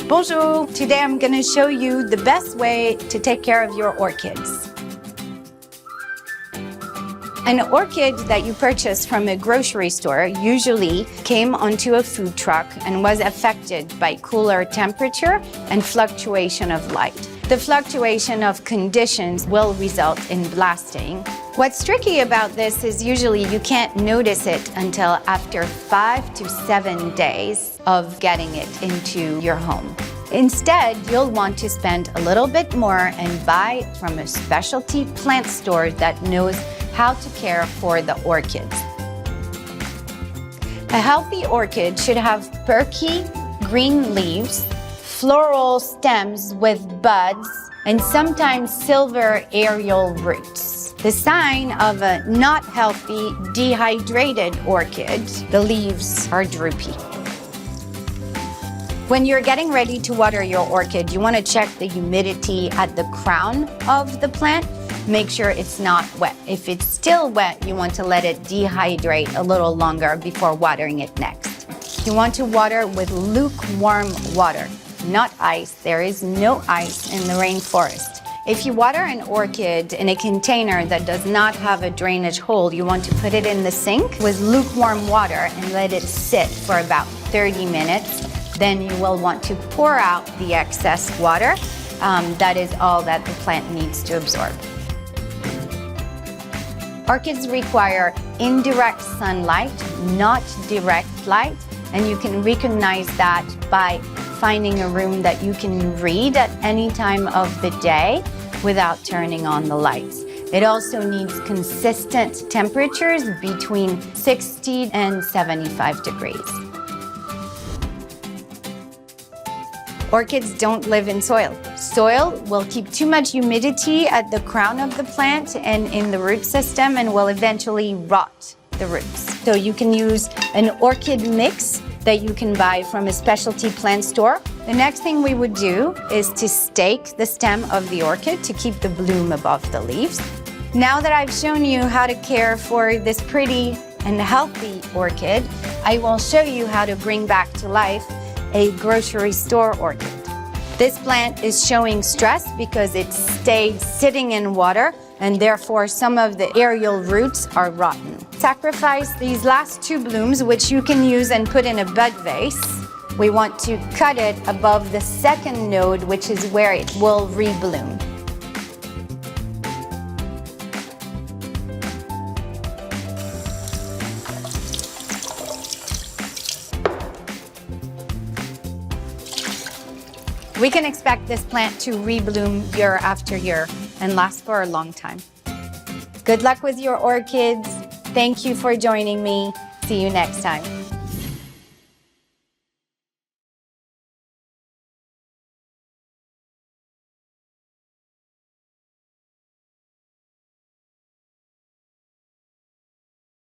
Bonjour! Today I'm going to show you the best way to take care of your orchids. An orchid that you purchase from a grocery store usually came onto a food truck and was affected by cooler temperature and fluctuation of light. The fluctuation of conditions will result in blasting. What's tricky about this is usually you can't notice it until after 5 to 7 days of getting it into your home. Instead, you'll want to spend a little bit more and buy from a specialty plant store that knows how to care for the orchids. A healthy orchid should have perky green leaves, floral stems with buds, and sometimes silver aerial roots. The sign of a not healthy, dehydrated orchid, the leaves are droopy. When you're getting ready to water your orchid, you want to check the humidity at the crown of the plant. Make sure it's not wet. If it's still wet, you want to let it dehydrate a little longer before watering it next. You want to water with lukewarm water, not ice. There is no ice in the rainforest. If you water an orchid in a container that does not have a drainage hole, you want to put it in the sink with lukewarm water and let it sit for about 30 minutes. Then you will want to pour out the excess water. That is all that the plant needs to absorb. Orchids require indirect sunlight, not direct light, and you can recognize that by finding a room that you can read at any time of the day without turning on the lights. It also needs consistent temperatures between 60 and 75 degrees. Orchids don't live in soil. Soil will keep too much humidity at the crown of the plant and in the root system and will eventually rot the roots. So you can use an orchid mix that you can buy from a specialty plant store. The next thing we would do is to stake the stem of the orchid to keep the bloom above the leaves. Now that I've shown you how to care for this pretty and healthy orchid, I will show you how to bring back to life a grocery store orchid. This plant is showing stress because it stayed sitting in water and therefore some of the aerial roots are rotten. Sacrifice these last 2 blooms, which you can use and put in a bud vase. We want to cut it above the second node, which is where it will rebloom. We can expect this plant to rebloom year after year and last for a long time. Good luck with your orchids. Thank you for joining me. See you next time.